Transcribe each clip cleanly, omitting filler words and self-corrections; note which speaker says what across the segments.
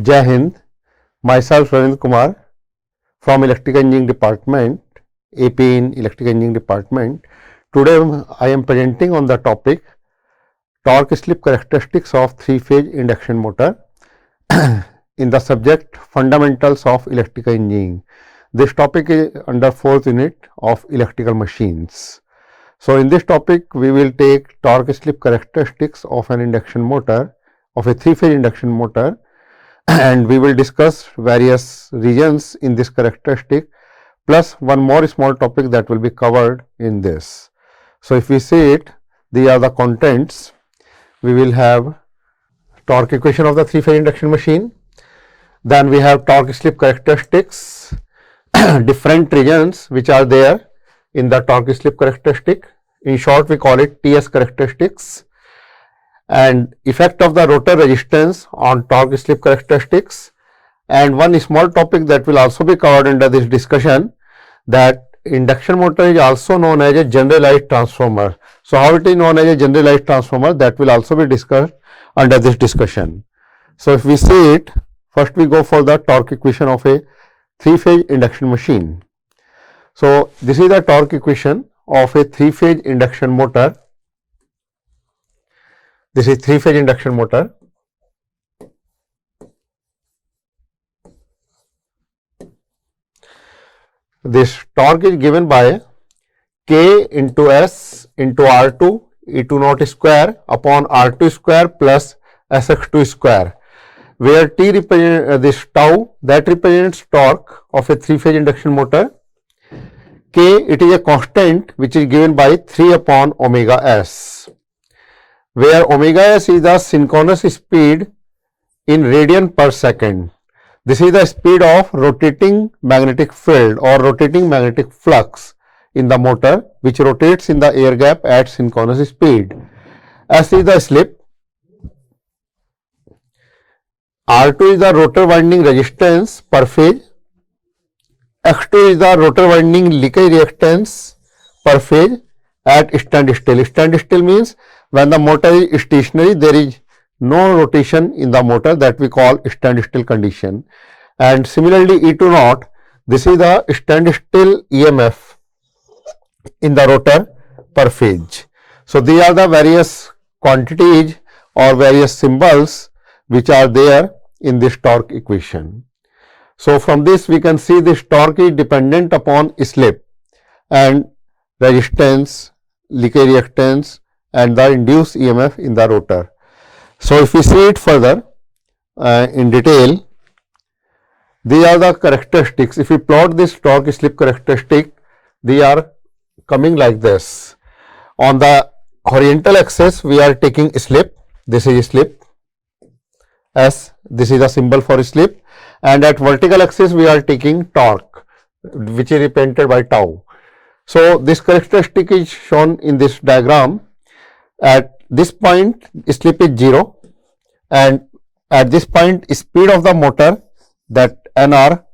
Speaker 1: Jai Hind, myself Ravindra Kumar from Electrical Engineering Department, AP in Electrical Engineering Department. Today I am presenting on the topic torque slip characteristics of three-phase induction motor in the subject fundamentals of electrical engineering. This topic is under 4th unit of electrical machines. So in this topic we will take torque slip characteristics of an induction motor, of a three-phase induction motor, and we will discuss various regions in this characteristic plus one more small topic that will be covered in this. So if we see it, these are the contents. We will have torque equation of the three-phase induction machine, then we have torque slip characteristics, different regions which are there in the torque slip characteristic. In short, we call it TS characteristics, and effect of the rotor resistance on torque slip characteristics, and one small topic that will also be covered under this discussion, that induction motor is also known as a generalized transformer. So how it is known as a generalized transformer, that will also be discussed under this discussion. So if we see it, first we go for the torque equation of a three-phase induction machine. So this is the torque equation of a three-phase induction motor. This is three-phase induction motor. This torque is given by K into S into R2 E2 naught square upon R2 square plus SX2 square, where T represents this tau, that represents torque of a three-phase induction motor. K, it is a constant which is given by 3 upon omega S, where omega S is the synchronous speed in radian per second. This is the speed of rotating magnetic field or rotating magnetic flux in the motor, which rotates in the air gap at synchronous speed. S is the slip, R2 is the rotor winding resistance per phase, X2 is the rotor winding leakage reactance per phase at standstill. Standstill means when the motor is stationary, there is no rotation in the motor, that we call standstill condition. And similarly E2 naught, this is the standstill EMF in the rotor per phase. So these are the various quantities or various symbols which are there in this torque equation. So from this we can see this torque is dependent upon slip and resistance, leakage reactance and the induced EMF in the rotor. So if we see it further in detail, these are the characteristics. If we plot this torque slip characteristic, they are coming like this. On the horizontal axis we are taking slip, this is slip S, this is the symbol for slip, and at vertical axis we are taking torque, which is represented by tau. So this characteristic is shown in this diagram. At this point slip is 0, and at this point speed of the motor, that NR,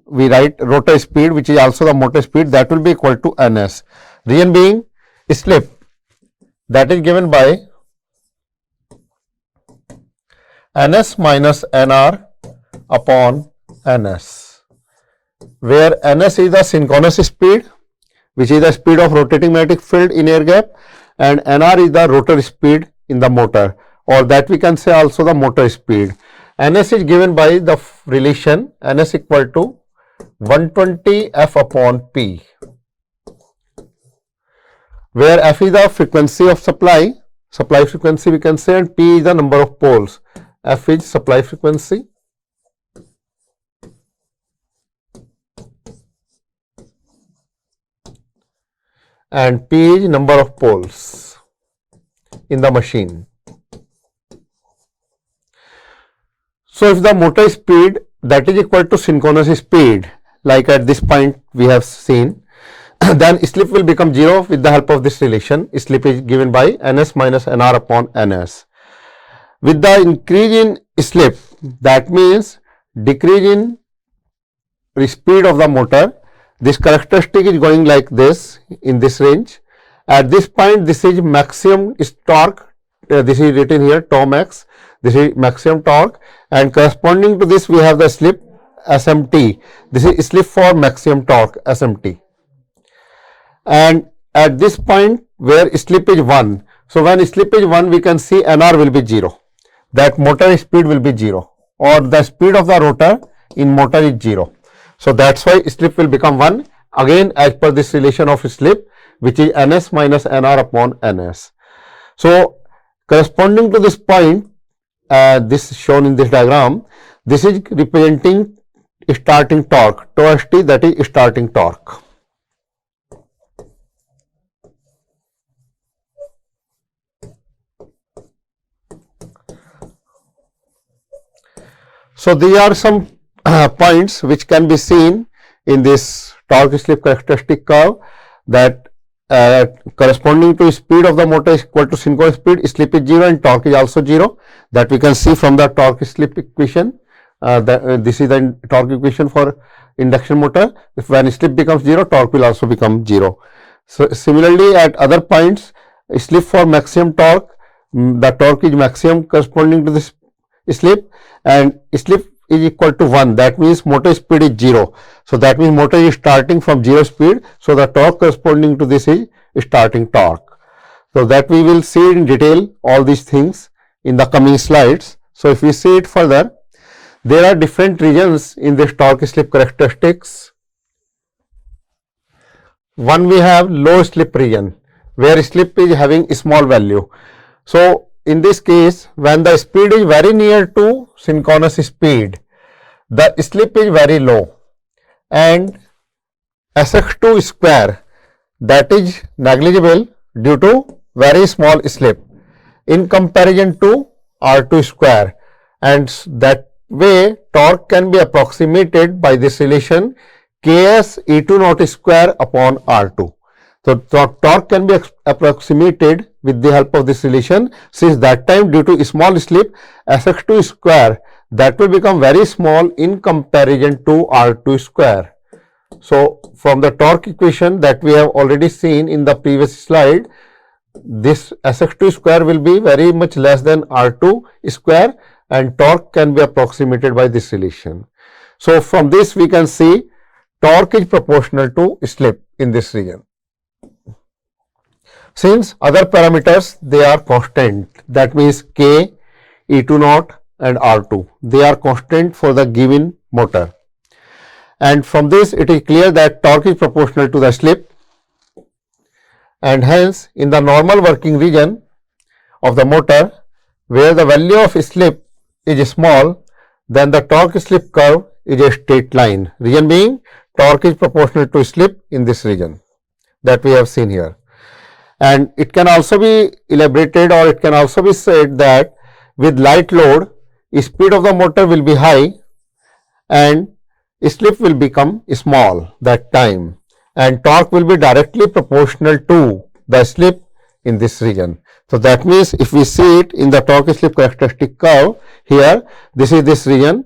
Speaker 1: we write rotor speed, which is also the motor speed, that will be equal to NS. Reason being slip, that is given by NS minus NR upon NS, where NS is the synchronous speed, which is the speed of rotating magnetic field in air gap, and NR is the rotor speed in the motor, or that we can say also the motor speed. NS is given by the relation NS equal to 120 F upon P, where F is the frequency of supply frequency we can say, and P is the number of poles. F is supply frequency and P is number of poles in the machine. So if the motor speed, that is equal to synchronous speed, like at this point we have seen, then slip will become 0 with the help of this relation. Slip is given by NS minus NR upon NS. With the increase in slip, that means decrease in speed of the motor, this characteristic is going like this in this range. At this point this is maximum torque, this is written here tau max, this is maximum torque, and corresponding to this we have the slip SMT. This is slip for maximum torque SMT. And at this point where slip is 1, so when slip is 1 we can see NR will be 0, that motor speed will be 0, or the speed of the rotor in motor is 0. So that's why slip will become 1, again as per this relation of slip, which is NS minus NR upon NS. So corresponding to this point, this is shown in this diagram, this is representing starting torque, tau st, that is starting torque. So these are some points which can be seen in this torque slip characteristic curve, that corresponding to speed of the motor is equal to synchronous speed, slip is 0 and torque is also 0, that we can see from the torque slip equation. This is the torque equation for induction motor. If when slip becomes 0, torque will also become 0. So similarly at other points, slip for maximum torque, the torque is maximum corresponding to this slip, and slip is equal to 1, that means motor speed is 0. So that means motor is starting from 0 speed, so the torque corresponding to this is starting torque. So that we will see in detail all these things in the coming slides. So if we see it further, there are different regions in this torque slip characteristics. One, we have low slip region where slip is having a small value. So in this case, when the speed is very near to synchronous speed, the slip is very low, and Sx2 square, that is negligible due to very small slip in comparison to R2 square, and that way torque can be approximated by this relation Ks E2 naught square upon R2. So torque can be approximated with the help of this relation, since that time due to small slip Sx2 square, that will become very small in comparison to R2 square. So from the torque equation that we have already seen in the previous slide, this Sx2 square will be very much less than R2 square, and torque can be approximated by this relation. So from this we can see torque is proportional to slip in this region. Since other parameters, they are constant, that means K, E2 naught and R2, they are constant for the given motor. And from this it is clear that torque is proportional to the slip, and hence in the normal working region of the motor where the value of slip is small, then the torque slip curve is a straight line, region being torque is proportional to slip in this region that we have seen here. And it can also be elaborated, or it can also be said that with light load, speed of the motor will be high and slip will become small that time, and torque will be directly proportional to the slip in this region. So that means if we see it in the torque slip characteristic curve here, this is this region,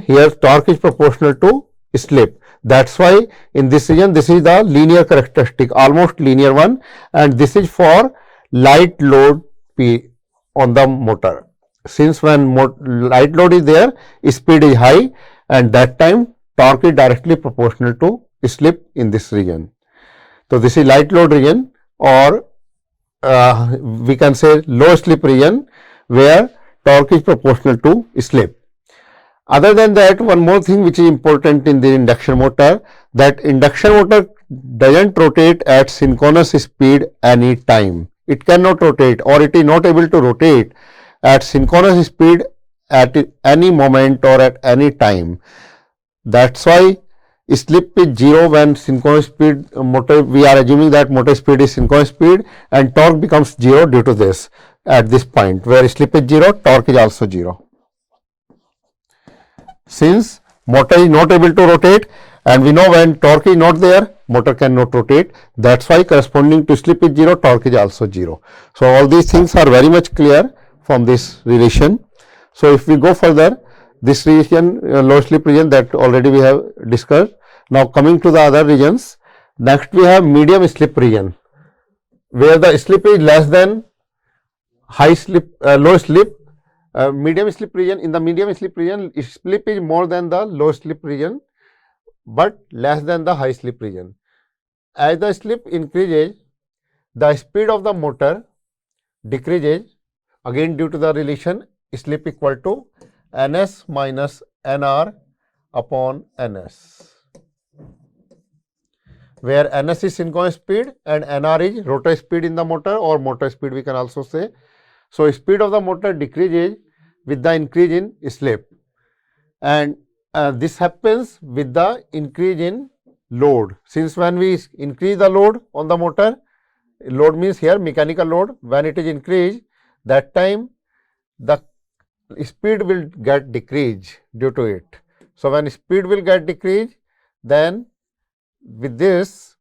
Speaker 1: here torque is proportional to slip. That's why in this region, this is the linear characteristic, almost linear one, and this is for light load P on the motor. Since when light load is there, speed is high, and that time torque is directly proportional to slip in this region. So this is light load region, or we can say low slip region where torque is proportional to slip. Other than that, one more thing which is important in the induction motor, that induction motor doesn't rotate at synchronous speed any time. It cannot rotate, or it is not able to rotate at synchronous speed at any moment or at any time. That's why slip is 0 when synchronous speed motor, we are assuming that motor speed is synchronous speed, and torque becomes 0 due to this at this point where slip is 0, torque is also 0. Since motor is not able to rotate, and we know when torque is not there, motor cannot rotate, that's why corresponding to slip is 0, torque is also 0. So all these things are very much clear from this relation. So if we go further, this region, low slip region, that already we have discussed. Now coming to the other regions, next we have medium slip region, where the slip is less than high slip, low slip, medium slip region, in the medium slip region, slip is more than the low slip region, but less than the high slip region. As the slip increases, the speed of the motor decreases, again due to the relation slip equal to ns minus nr upon ns, where ns is synchronous speed and nr is rotor speed in the motor, or motor speed we can also say. So, speed of the motor decreases with the increase in slip, and this happens with the increase in load. Since when we increase the load on the motor, load means here mechanical load, when it is increased, that time the speed will get decreased due to it. So, when speed will get decreased, then with this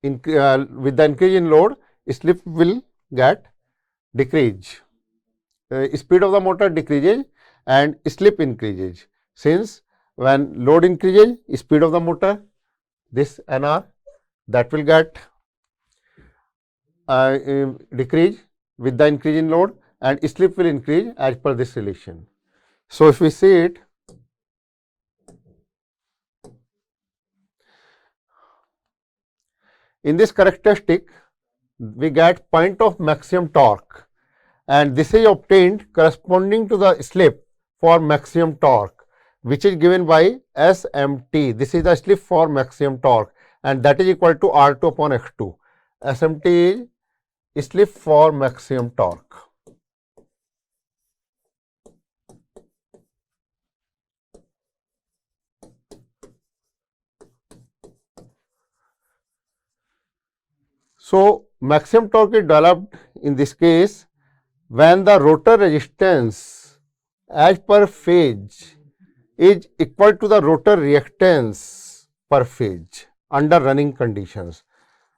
Speaker 1: with the increase in load, slip will get decreased. Speed of the motor decreases and slip increases. Since when load increases, speed of the motor, this nr, that will get decrease with the increase in load, and slip will increase as per this relation. So, if we see it, in this characteristic, we get point of maximum torque, and this is obtained corresponding to the slip for maximum torque, which is given by SMT. This is the slip for maximum torque, and that is equal to R2 upon X2. SMT is slip for maximum torque. So, maximum torque is developed in this case when the rotor resistance as per phase is equal to the rotor reactance per phase under running conditions.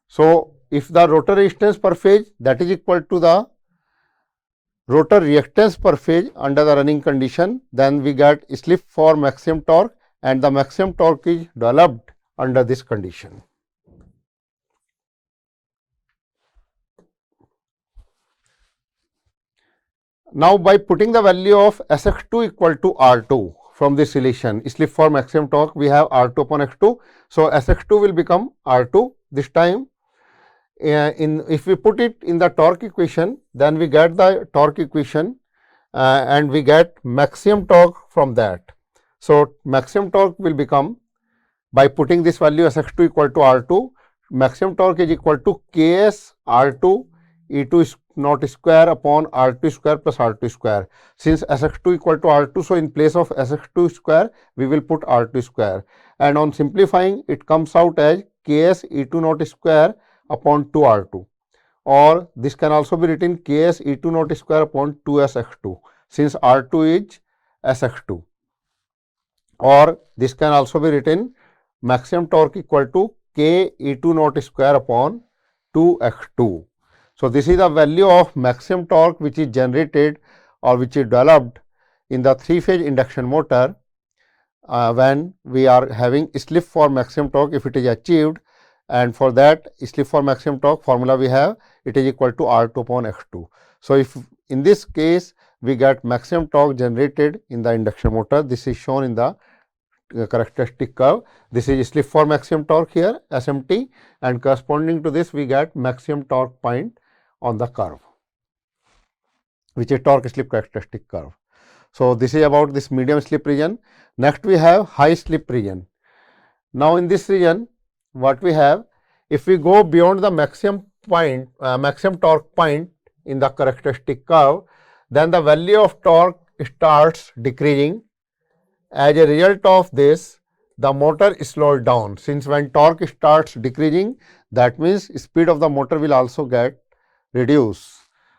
Speaker 1: So, if the rotor resistance per phase that is equal to the rotor reactance per phase under the running condition, then we get slip for maximum torque, and the maximum torque is developed under this condition. Now, by putting the value of Sx2 equal to R2 from this relation, slip for maximum torque, we have R2 upon X2. So, Sx2 will become R2 this time. If we put it in the torque equation, then we get the torque equation and we get maximum torque from that. So, maximum torque will become, by putting this value Sx2 equal to R2, maximum torque is equal to Ks R2 E2 naught square upon R2 square plus R2 square. Since Sx2 equal to R2, so in place of Sx2 square, we will put R2 square, and on simplifying it comes out as Ks E2 naught square upon 2 R2, or this can also be written Ks E2 naught square upon 2 Sx2, since R2 is Sx2, or this can also be written maximum torque equal to K E2 naught square upon 2 X2. So, this is the value of maximum torque which is generated or which is developed in the 3-phase induction motor when we are having slip for maximum torque if it is achieved, and for that slip for maximum torque formula we have, it is equal to R2 upon X2. So, if in this case we get maximum torque generated in the induction motor, this is shown in the characteristic curve. This is slip for maximum torque here SMT, and corresponding to this we get maximum torque point on the curve, which is torque slip characteristic curve. So, this is about this medium slip region. Next we have high slip region. Now, in this region what we have, if we go beyond the maximum point, maximum torque point in the characteristic curve, then the value of torque starts decreasing. As a result of this, the motor is slowed down. Since when torque starts decreasing, that means speed of the motor will also get reduced.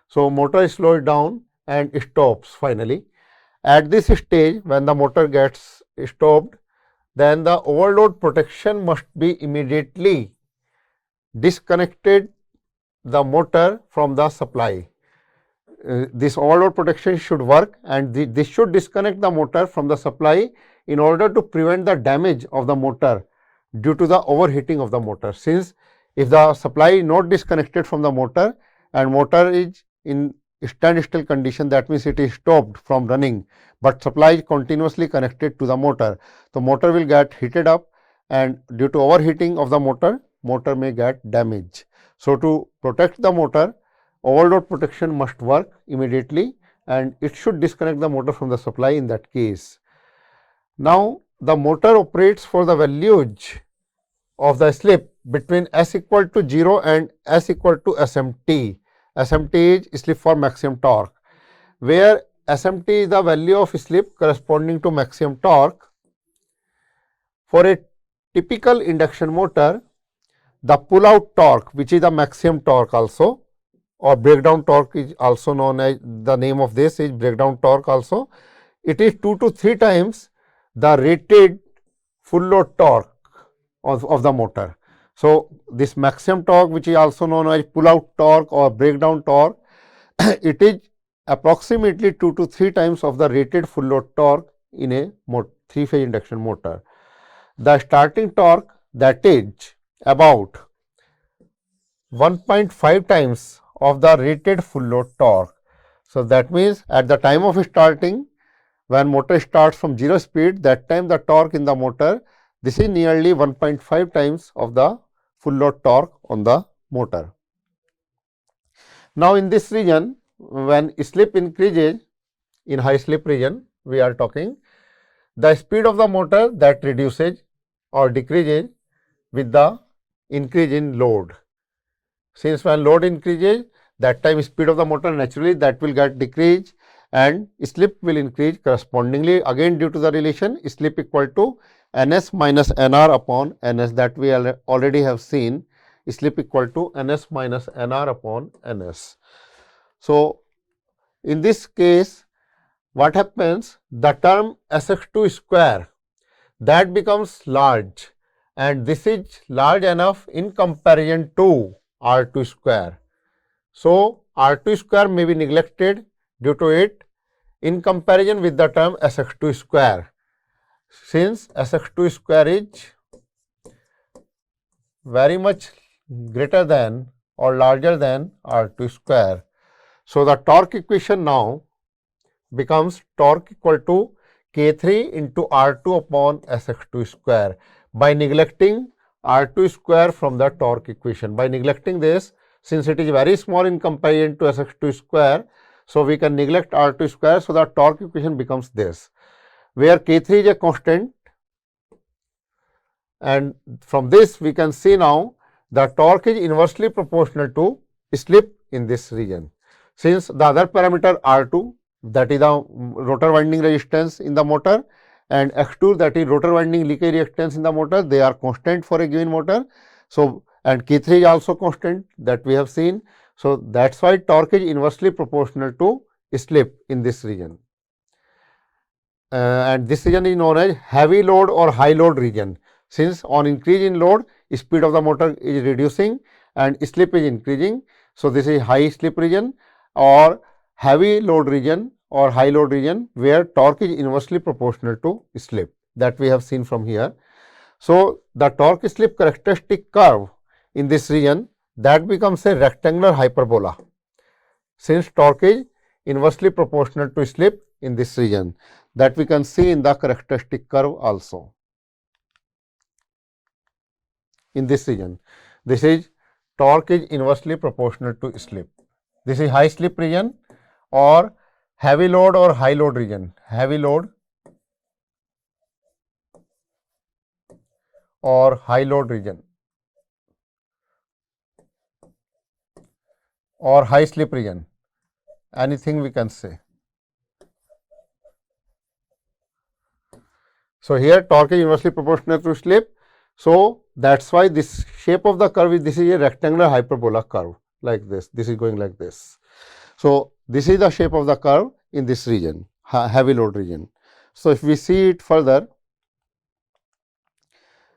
Speaker 1: So, motor is slowed down and stops finally. At this stage, when the motor gets stopped, then the overload protection must be immediately disconnected the motor from the supply. This overload protection should work, and this should disconnect the motor from the supply in order to prevent the damage of the motor due to the overheating of the motor. Since if the supply is not disconnected from the motor and motor is in standstill condition, that means it is stopped from running, but supply is continuously connected to the motor. The motor will get heated up, and due to overheating of the motor, motor may get damaged. So, to protect the motor, overload protection must work immediately, and it should disconnect the motor from the supply in that case. Now, the motor operates for the values of the slip between S equal to 0 and S equal to SMT. SMT is slip for maximum torque, where SMT is the value of slip corresponding to maximum torque. For a typical induction motor, the pull out torque, which is the maximum torque also, or breakdown torque is also known as, the name of this is breakdown torque also. It is 2 to 3 times the rated full load torque of the motor. So, this maximum torque, which is also known as pull out torque or breakdown torque, it is approximately 2 to 3 times of the rated full load torque in a 3-phase induction motor. The starting torque, that is about 1.5 times of the rated full load torque. So, that means at the time of starting, when motor starts from 0 speed, that time the torque in the motor, this is nearly 1.5 times of the full load torque on the motor. Now, in this region, when slip increases, in high slip region we are talking, the speed of the motor that reduces or decreases with the increase in load. Since when load increases, that time speed of the motor naturally that will get decreased and slip will increase correspondingly, again due to the relation slip equal to Ns minus Nr upon Ns, that we already have seen, slip equal to Ns minus Nr upon Ns. So, in this case what happens, the term Sx2 square that becomes large, and this is large enough in comparison to R2 square. So, R2 square may be neglected due to it in comparison with the term Sx2 square, since Sx2 square is very much greater than or larger than R2 square. So, the torque equation now becomes torque equal to K3 into R2 upon Sx2 square, by neglecting R2 square from the torque equation. By neglecting this, since it is very small in comparison to Sx2 square, so we can neglect R2 square. So, the torque equation becomes this, where K3 is a constant, and from this we can see now the torque is inversely proportional to slip in this region. Since the other parameter R2, that is the rotor winding resistance in the motor, and X2, that is rotor winding leakage reactance in the motor, they are constant for a given motor. So, and K3 is also constant, that we have seen. So, that is why torque is inversely proportional to slip in this region, and this region is known as heavy load or high load region. Since on increase in load, speed of the motor is reducing and slip is increasing. So, this is high slip region or heavy load region or high load region, where torque is inversely proportional to slip, that we have seen from here. So, the torque slip characteristic curve in this region, that becomes a rectangular hyperbola, since torque is inversely proportional to slip in this region, that we can see in the characteristic curve also. In this region, this is torque is inversely proportional to slip. This is high slip region or heavy load or high load region, heavy load or high load region, or high slip region, anything we can say. So, here torque is inversely proportional to slip. So, that is why this shape of the curve is, this is a rectangular hyperbola curve like this, this is going like this. So, this is the shape of the curve in this region, heavy load region. So, if we see it further,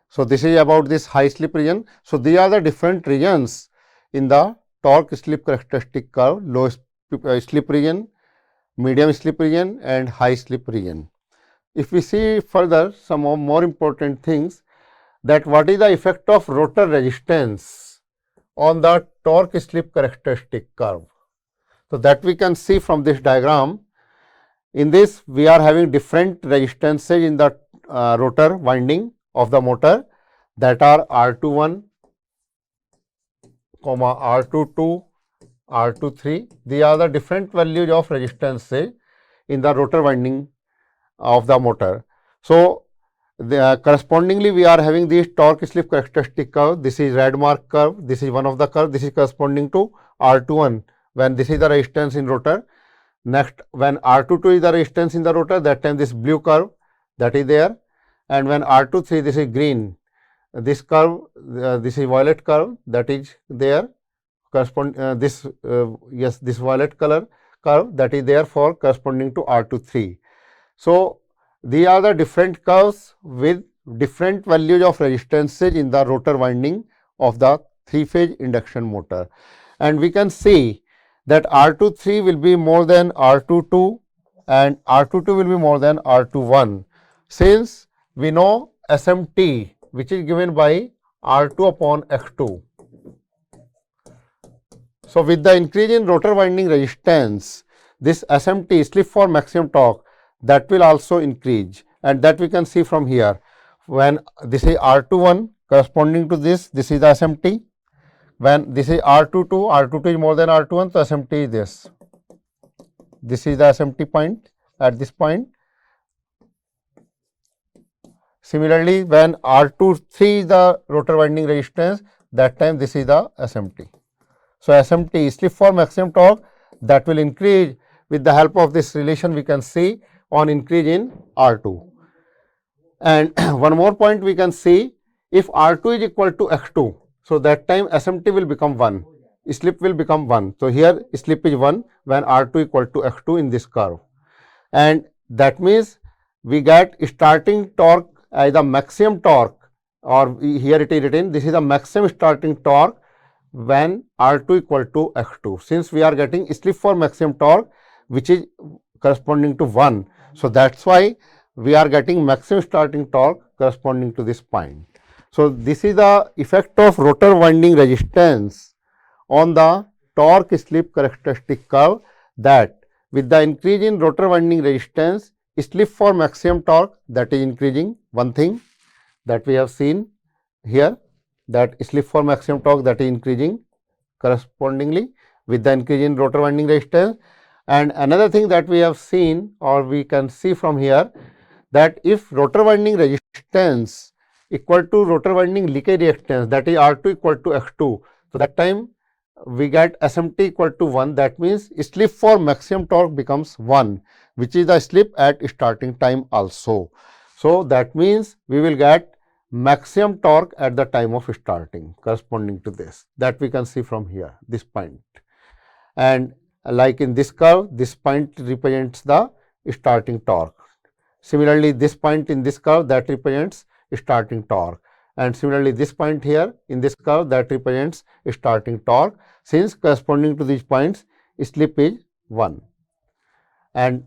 Speaker 1: so this is about this high slip region. So, these are the different regions in the torque slip characteristic curve: low slip region, medium slip region and high slip region. If we see further some more important things, that what is the effect of rotor resistance on the torque slip characteristic curve. So, that we can see from this diagram. In this, we are having different resistances in the rotor winding of the motor, that are R21, R22, R23. These are the different values of resistances in the rotor winding of the motor. So, correspondingly we are having this torque slip characteristic curve. This is red mark curve, this is one of the curve, this is corresponding to R21, when this is the resistance in rotor. Next, when R22 is the resistance in the rotor, that time this blue curve that is there, and when R23, this is green, this curve, this is violet curve that is there, this violet color curve that is there for corresponding to R23. So, these are the different curves with different values of resistances in the rotor winding of the 3-phase induction motor, and we can see that R23 will be more than R22 and R22 will be more than R21, since we know SMT, which is given by R2 upon X2. So, with the increase in rotor winding resistance, this SMT, slip for maximum torque, that will also increase, and that we can see from here. When this is R21 corresponding to this is the SMT. When this is R22, R22 is more than R21, so SMT is this. This is the SMT point at this point. Similarly, when R23 is the rotor winding resistance, that time this is the SMT. So, SMT, slip for maximum torque, that will increase with the help of this relation we can see on increase in R2. And one more point we can see, if R2 is equal to X2, so that time SMT will become 1, slip will become 1. So, here slip is 1 when R2 equal to X2 in this curve, and that means we get starting torque as the maximum torque, or here it is written, this is the maximum starting torque when R2 equal to X2, since we are getting slip for maximum torque which is corresponding to 1. So, that is why we are getting maximum starting torque corresponding to this point. So, this is the effect of rotor winding resistance on the torque slip characteristic curve, that with the increase in rotor winding resistance, slip for maximum torque, that is increasing, one thing that we have seen here, that slip for maximum torque, that is increasing correspondingly with the increase in rotor winding resistance. And another thing that we have seen, or we can see from here, that if rotor winding resistance equal to rotor winding leakage reactance, that is R2 equal to X2. So, that time we get SMT equal to 1, that means slip for maximum torque becomes 1, which is the slip at starting time also. So, that means we will get maximum torque at the time of starting corresponding to this, that we can see from here, this point. And like in this curve, this point represents the starting torque. Similarly, this point in this curve, that represents starting torque, and similarly this point here in this curve, that represents starting torque, since corresponding to these points slip is 1, and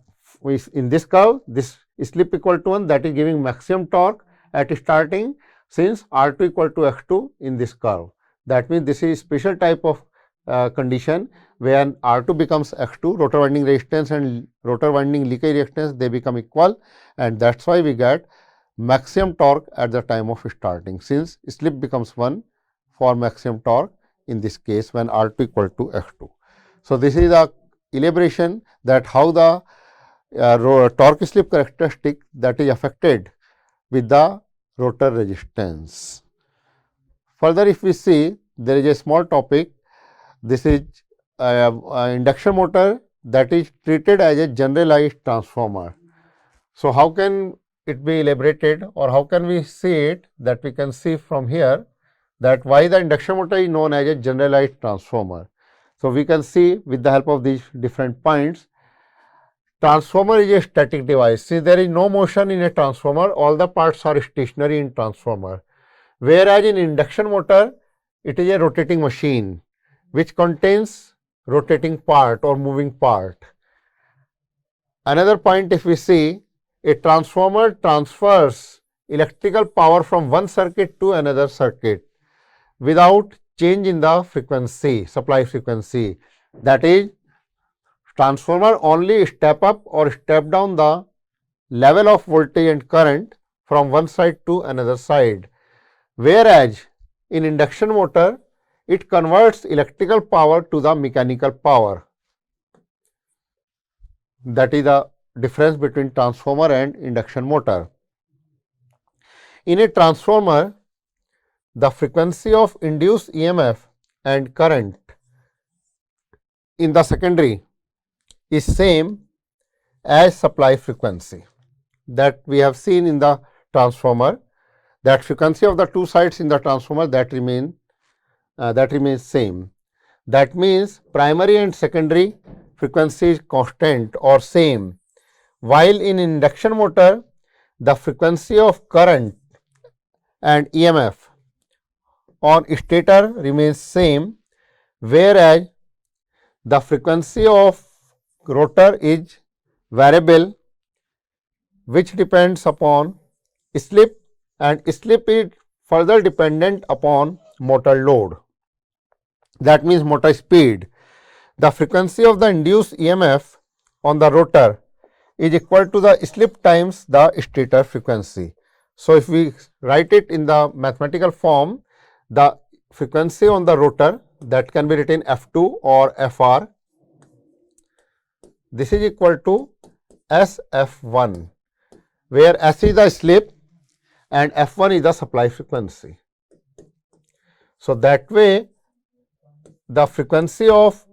Speaker 1: in this curve this slip equal to 1, that is giving maximum torque at starting, since R2 equal to X2 in this curve. That means, this is special type of condition when R2 becomes X2, rotor winding resistance and rotor winding leakage reactance, they become equal, and that is why we get maximum torque at the time of starting, since slip becomes 1 for maximum torque in this case when R2 equal to X2. So, this is the elaboration that how the torque slip characteristic that is affected with the rotor resistance. Further, if we see, there is a small topic, this is induction motor that is treated as a generalized transformer. So, how can it be elaborated, or how can we see it, that we can see from here, that why the induction motor is known as a generalized transformer. So, we can see with the help of these different points, transformer is a static device. See, there is no motion in a transformer, all the parts are stationary in transformer, whereas in induction motor it is a rotating machine which contains rotating part or moving part. Another point, if we see, a transformer transfers electrical power from one circuit to another circuit without change in the frequency, supply frequency. That is, transformer only step up or step down the level of voltage and current from one side to another side. Whereas in induction motor, it converts electrical power to the mechanical power. That is the difference between transformer and induction motor. In a transformer, the frequency of induced EMF and current in the secondary is same as supply frequency. That we have seen in the transformer, that frequency of the two sides in the transformer that remains same. That means primary and secondary frequency is constant or same, while in induction motor the frequency of current and EMF on stator remains same, whereas the frequency of rotor is variable, which depends upon slip, and slip is further dependent upon motor load. That means motor speed. The frequency of the induced EMF on the rotor is equal to the slip times the stator frequency. So, if we write it in the mathematical form, the frequency on the rotor, that can be written F2 or Fr, this is equal to SF1, where S is the slip and F1 is the supply frequency. So, that way the frequency of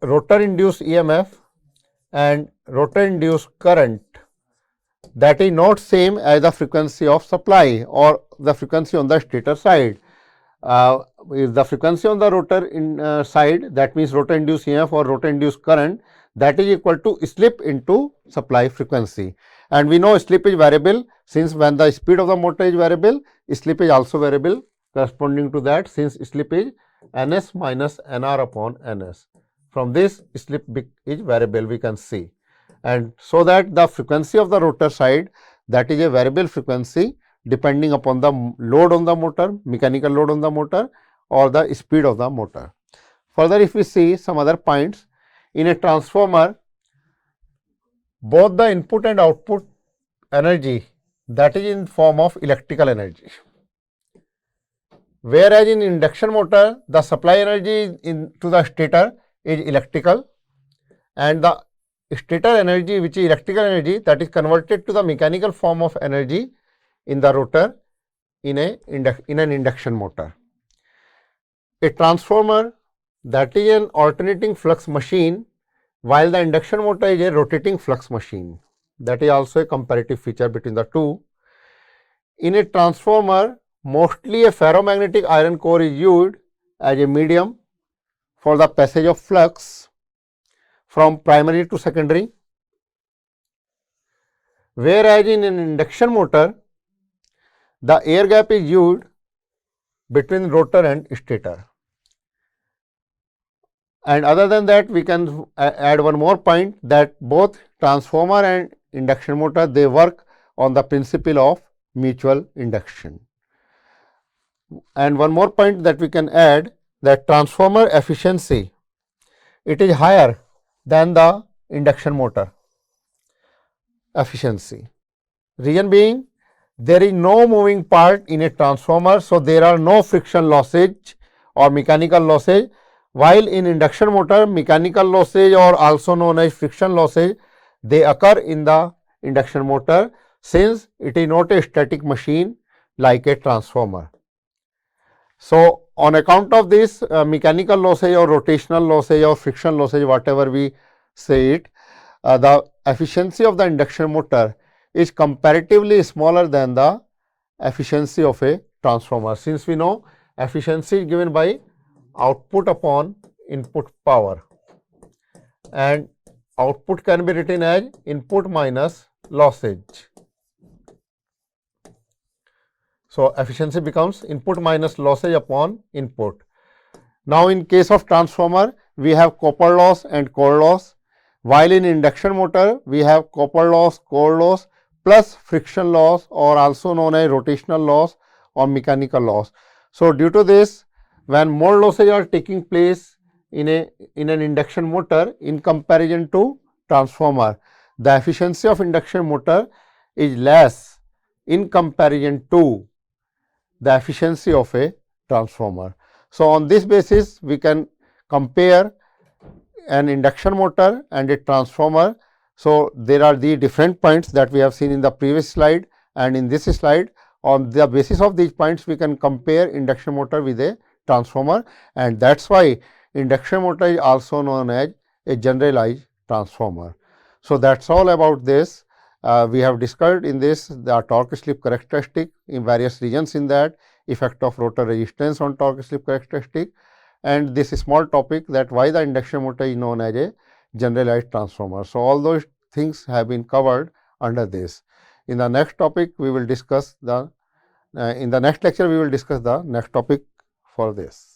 Speaker 1: rotor induced EMF and rotor induced current, that is not same as the frequency of supply or the frequency on the stator side. If the frequency on the rotor side, that means rotor induced EMF or rotor induced current, that is equal to slip into supply frequency. And we know slip is variable, since when the speed of the motor is variable, slip is also variable corresponding to that, since slip is ns minus nr upon ns. From this, slip is variable, we can see. And so that the frequency of the rotor side, that is a variable frequency depending upon the load on the motor, mechanical load on the motor or the speed of the motor. Further, if we see some other points, in a transformer, both the input and output energy, that is in form of electrical energy. Whereas in induction motor, the supply energy to the stator is electrical, and the stator energy, which is electrical energy, that is converted to the mechanical form of energy in the rotor in an induction motor. A transformer, that is an alternating flux machine, while the induction motor is a rotating flux machine. That is also a comparative feature between the two. In a transformer, mostly a ferromagnetic iron core is used as a medium for the passage of flux from primary to secondary, whereas in an induction motor, the air gap is used between rotor and stator. And other than that, we can add one more point, that both transformer and induction motor, they work on the principle of mutual induction. And one more point that we can add, that transformer efficiency, it is higher than the induction motor efficiency. Reason being, there is no moving part in a transformer, so there are no friction losses or mechanical losses, while in induction motor, mechanical losses or also known as friction losses, they occur in the induction motor, since it is not a static machine like a transformer. So, on account of this mechanical losses or rotational losses or friction losses, whatever we say it, the efficiency of the induction motor is comparatively smaller than the efficiency of a transformer, since we know efficiency is given by output upon input power, and output can be written as input minus losses. So, efficiency becomes input minus losses upon input. Now, in case of transformer, we have copper loss and core loss, while in induction motor, we have copper loss, core loss plus friction loss, or also known as rotational loss or mechanical loss. So, due to this, when more losses are taking place in an induction motor in comparison to transformer, the efficiency of induction motor is less in comparison to the efficiency of a transformer. So, on this basis we can compare an induction motor and a transformer. So, there are the different points that we have seen in the previous slide and in this slide. On the basis of these points, we can compare induction motor with a transformer, and that is why induction motor is also known as a generalized transformer. So, that is all about this. We have discussed in this the torque slip characteristic in various regions, in that effect of rotor resistance on torque slip characteristic, and this small topic that why the induction motor is known as a generalized transformer. So, all those things have been covered under this. In the next topic, we will discuss the in the next lecture we will discuss the next topic for this.